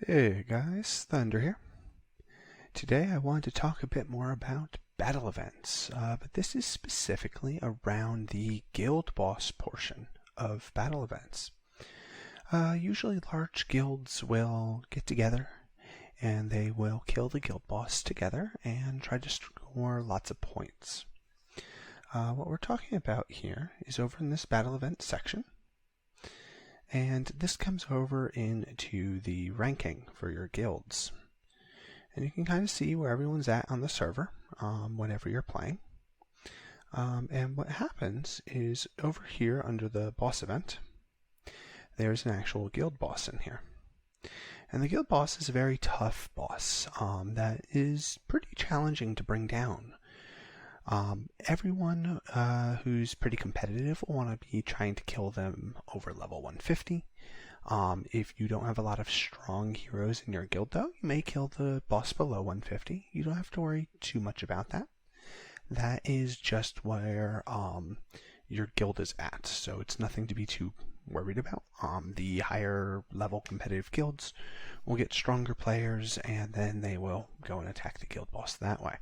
Hey guys, Thunder here. Today I wanted to talk a bit more about battle events, but this is specifically around the guild boss portion of battle events. Usually large guilds will get together and they will kill the guild boss together and try to score lots of points. What we're talking about here is over in this battle event section. And this comes over into the ranking for your guilds. And you can kind of see where everyone's at on the server whenever you're playing. And what happens is over here under the boss event, there's an actual guild boss in here. And the guild boss is a very tough boss that is pretty challenging to bring down. Everyone who's pretty competitive will want to be trying to kill them over level 150. If you don't have a lot of strong heroes in your guild though, you may kill the boss below 150. You don't have to worry too much about that. That is just where your guild is at, so it's nothing to be too worried about. The higher level competitive guilds will get stronger players and then they will go and attack the guild boss that way.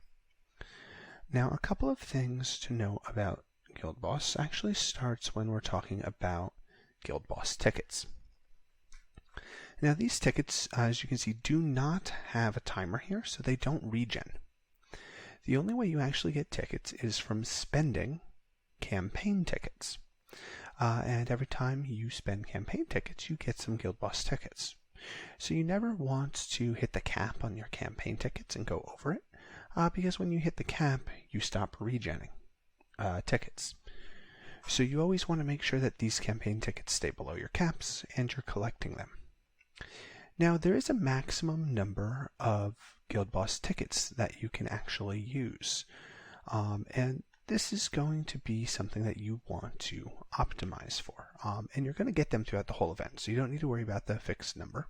Now, a couple of things to know about Guild Boss actually starts when we're talking about Guild Boss tickets. Now, these tickets, as you can see, do not have a timer here, so they don't regen. The only way you actually get tickets is from spending campaign tickets. And every time you spend campaign tickets, you get some Guild Boss tickets. So you never want to hit the cap on your campaign tickets and go over it. Because when you hit the cap, you stop regenning tickets. So you always want to make sure that these campaign tickets stay below your caps and you're collecting them. Now, there is a maximum number of Guild Boss tickets that you can actually use. And this is going to be something that you want to optimize for. And you're going to get them throughout the whole event, so you don't need to worry about the fixed number.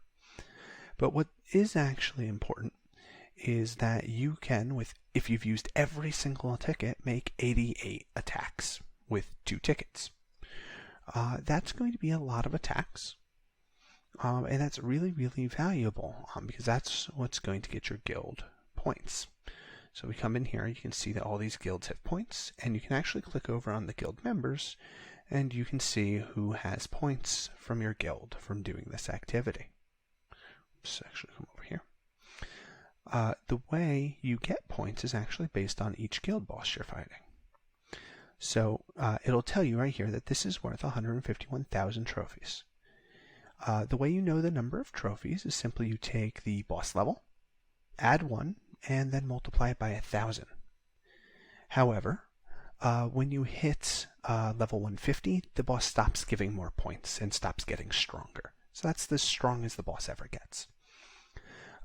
But what is actually important is that you can, if you've used every single ticket, make 88 attacks with 2 tickets. That's going to be a lot of attacks, and that's really, really valuable because that's what's going to get your guild points. So we come in here, you can see that all these guilds have points, and you can actually click over on the guild members, and you can see who has points from your guild from doing this activity. Let's actually come over here. The way you get points is actually based on each guild boss you're fighting. So it'll tell you right here that this is worth 151,000 trophies. The way you know the number of trophies is simply you take the boss level, add 1, and then multiply it by 1,000. However, when you hit level 150, the boss stops giving more points and stops getting stronger. So that's as strong as the boss ever gets.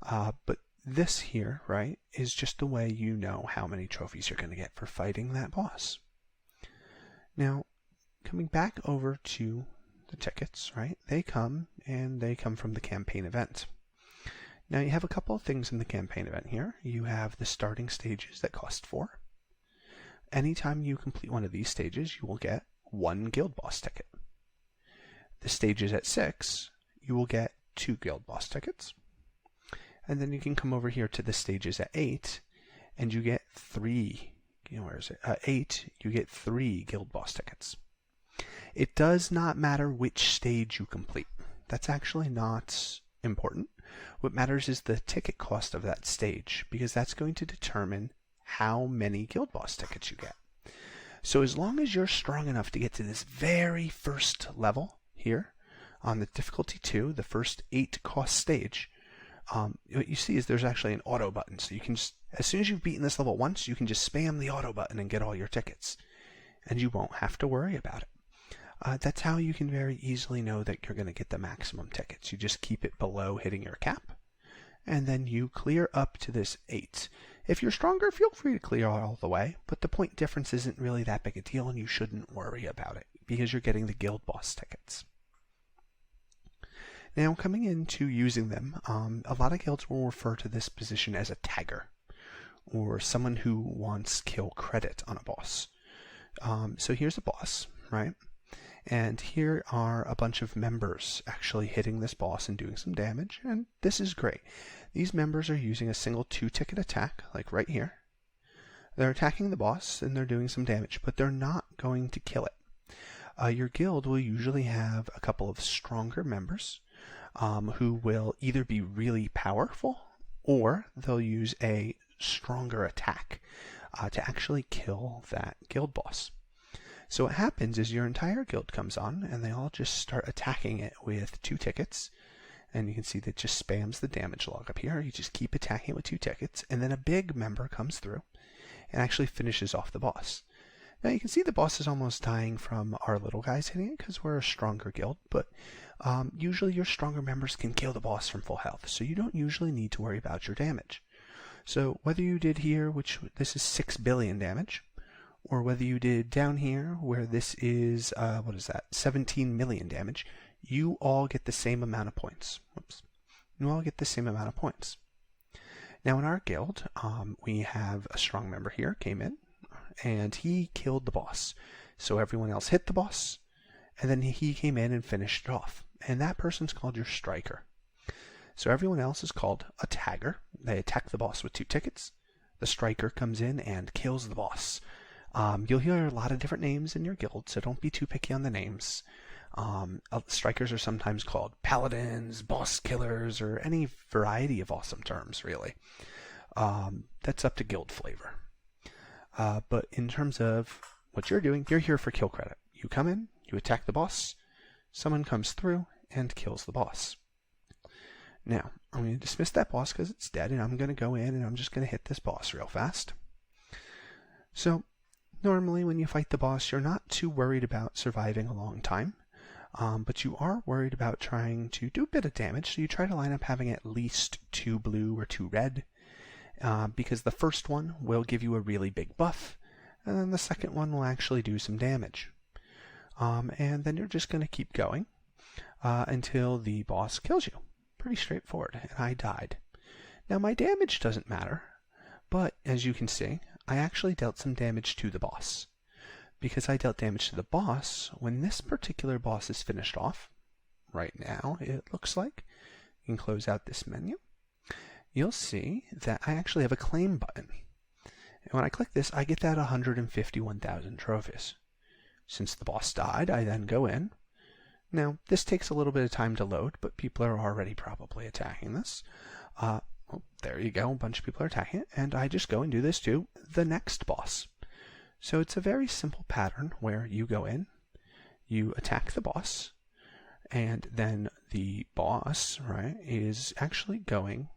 But this here, right, is just the way you know how many trophies you're going to get for fighting that boss. Now, coming back over to the tickets, right, they come from the campaign event. Now, you have a couple of things in the campaign event here. You have the starting stages that cost 4. Anytime you complete one of these stages, you will get 1 guild boss ticket. The stages at 6, you will get 2 guild boss tickets. And then you can come over here to the stages at 8, and you get 3. Where is it? 8. You get 3 guild boss tickets. It does not matter which stage you complete. That's actually not important. What matters is the ticket cost of that stage, because that's going to determine how many guild boss tickets you get. So as long as you're strong enough to get to this very first level here on the difficulty 2, the first 8 cost stage, what you see is there's actually an auto button. So you can just, as soon as you've beaten this level once, you can just spam the auto button and get all your tickets. And you won't have to worry about it. That's how you can very easily know that you're going to get the maximum tickets. You just keep it below hitting your cap, and then you clear up to this 8. If you're stronger, feel free to clear all the way, but the point difference isn't really that big a deal, and you shouldn't worry about it, because you're getting the guild boss tickets. Now, coming into using them, a lot of guilds will refer to this position as a tagger, or someone who wants kill credit on a boss. So here's a boss, right? And here are a bunch of members actually hitting this boss and doing some damage, and this is great. These members are using a single 2-ticket attack, like right here. They're attacking the boss and they're doing some damage, but they're not going to kill it. Your guild will usually have a couple of stronger members who will either be really powerful or they'll use a stronger attack to actually kill that guild boss. So what happens is your entire guild comes on and they all just start attacking it with 2 tickets. And you can see that it just spams the damage log up here. You just keep attacking it with 2 tickets, and then a big member comes through and actually finishes off the boss. Now you can see the boss is almost dying from our little guys hitting it because we're a stronger guild, but usually your stronger members can kill the boss from full health, so you don't usually need to worry about your damage. So whether you did here, which this is 6 billion damage, or whether you did down here, where this is, 17 million damage, you all get the same amount of points. Whoops. You all get the same amount of points. Now in our guild, we have a strong member here, came in, and he killed the boss. So everyone else hit the boss, and then he came in and finished it off. And that person's called your striker. So everyone else is called a tagger. They attack the boss with 2 tickets. The striker comes in and kills the boss. You'll hear a lot of different names in your guild, so don't be too picky on the names. Strikers are sometimes called paladins, boss killers, or any variety of awesome terms, really. That's up to guild flavor. But in terms of what you're doing, you're here for kill credit. You come in, you attack the boss, someone comes through and kills the boss. Now, I'm going to dismiss that boss because it's dead, and I'm going to go in and I'm just going to hit this boss real fast. So, normally when you fight the boss, you're not too worried about surviving a long time, but you are worried about trying to do a bit of damage, so you try to line up having at least 2 blue or 2 red, because the first one will give you a really big buff, and then the second one will actually do some damage. And then you're just going to keep going until the boss kills you. Pretty straightforward, and I died. Now my damage doesn't matter, but as you can see, I actually dealt some damage to the boss. Because I dealt damage to the boss, when this particular boss is finished off, right now it looks like, you can close out this menu, you'll see that I actually have a claim button. And when I click this, I get that 151,000 trophies. Since the boss died, I then go in. Now, this takes a little bit of time to load, but people are already probably attacking this. Well, there you go, a bunch of people are attacking it, and I just go and do this to the next boss. So it's a very simple pattern where you go in, you attack the boss, and then the boss, right, is actually going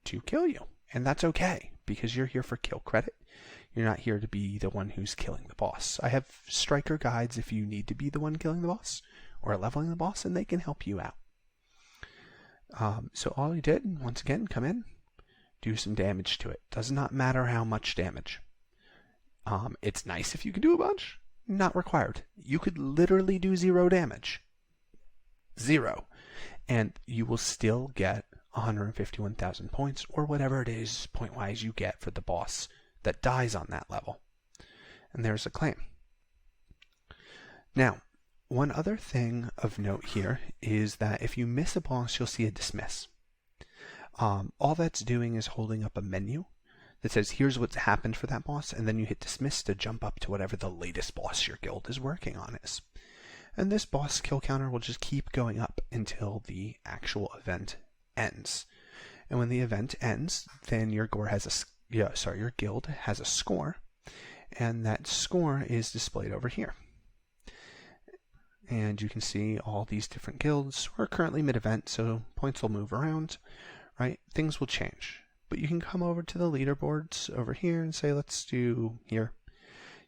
to kill you. And that's okay, because you're here for kill credit. You're not here to be the one who's killing the boss. I have striker guides if you need to be the one killing the boss, or leveling the boss, and they can help you out. So all you did, once again, come in, do some damage to it. Does not matter how much damage. It's nice if you can do a bunch. Not required. You could literally do 0 damage. 0. And you will still get 151,000 points, or whatever it is, point-wise, you get for the boss that dies on that level. And there's a claim. Now, one other thing of note here is that if you miss a boss, you'll see a dismiss. All that's doing is holding up a menu that says, here's what's happened for that boss, and then you hit dismiss to jump up to whatever the latest boss your guild is working on is. And this boss kill counter will just keep going up until the actual event ends. And when the event ends, then your guild has a score, and that score is displayed over here. And you can see all these different guilds. We're currently mid-event, so points will move around, right? Things will change. But you can come over to the leaderboards over here and say, let's do here.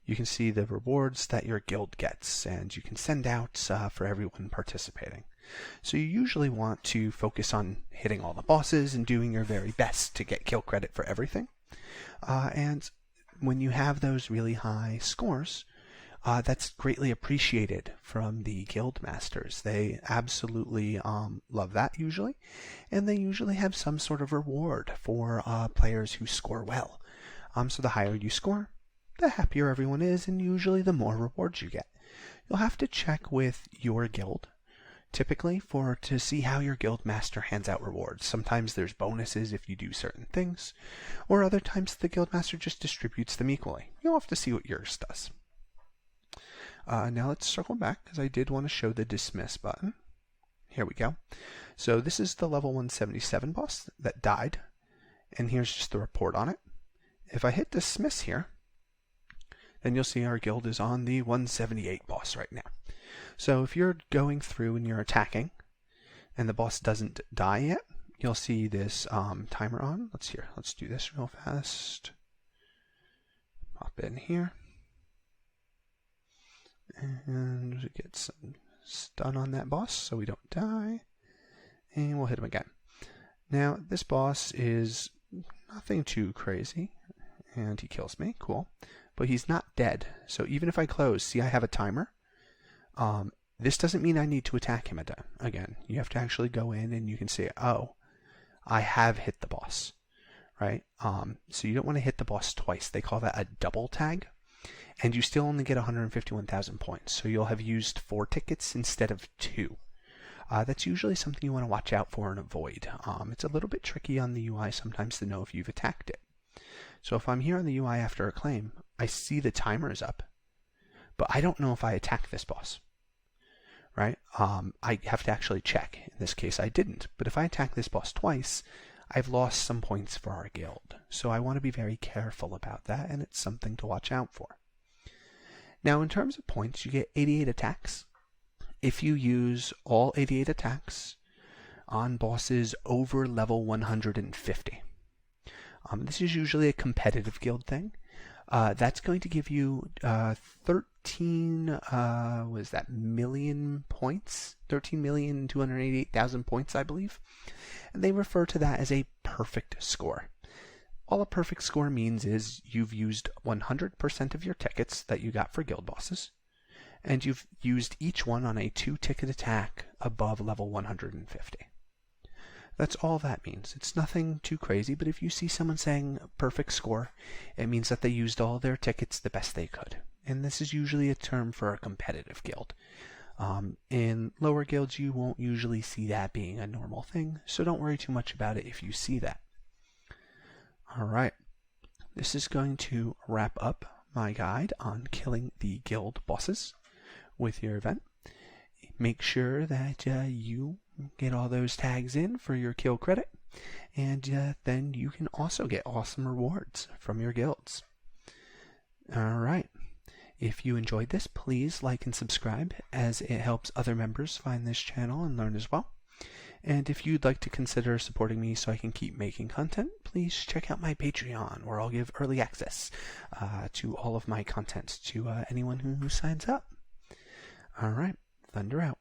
You can see the rewards that your guild gets, and you can send out for everyone participating. So you usually want to focus on hitting all the bosses and doing your very best to get kill credit for everything. And when you have those really high scores, that's greatly appreciated from the guild masters. They absolutely love that usually, and they usually have some sort of reward for players who score well. So the higher you score, the happier everyone is, and usually the more rewards you get. you'll have to check with your guild typically to see how your guild master hands out rewards. Sometimes there's bonuses if you do certain things, or other times the guild master just distributes them equally. You'll have to see what yours does. Now let's circle back because I did want to show the dismiss button. Here we go. So this is the level 177 boss that died, and here's just the report on it. If I hit dismiss here, then you'll see our guild is on the 178 boss right now. So if you're going through and you're attacking, and the boss doesn't die yet, you'll see this timer on. Let's do this real fast. Pop in here. And get some stun on that boss so we don't die. And we'll hit him again. Now, this boss is nothing too crazy. And he kills me. Cool. But he's not dead. So even if I close, see I have a timer. This doesn't mean I need to attack him again. You have to actually go in and you can say, oh, I have hit the boss. Right? So you don't want to hit the boss twice. They call that a double tag. And you still only get 151,000 points. So you'll have used 4 tickets instead of 2. That's usually something you want to watch out for and avoid. It's a little bit tricky on the UI sometimes to know if you've attacked it. So if I'm here on the UI after a claim, I see the timer is up, but I don't know if I attack this boss. Right? I have to actually check. In this case, I didn't. But if I attack this boss twice, I've lost some points for our guild. So I want to be very careful about that, and it's something to watch out for. Now, in terms of points, you get 88 attacks. If you use all 88 attacks on bosses over level 150. This is usually a competitive guild thing. That's going to give you 13 million points? 13,288,000 points, I believe. And they refer to that as a perfect score. All a perfect score means is you've used 100% of your tickets that you got for guild bosses, and you've used each one on a 2-ticket attack above level 150. That's all that means. It's nothing too crazy, but if you see someone saying perfect score, it means that they used all their tickets the best they could. And this is usually a term for a competitive guild. In lower guilds, you won't usually see that being a normal thing, so don't worry too much about it if you see that. Alright, this is going to wrap up my guide on killing the guild bosses with your event. Make sure that you get all those tags in for your kill credit, and then you can also get awesome rewards from your guilds. Alright, if you enjoyed this, please like and subscribe, as it helps other members find this channel and learn as well. And if you'd like to consider supporting me so I can keep making content, please check out my Patreon, where I'll give early access to all of my content to anyone who signs up. Alright, Thunder out.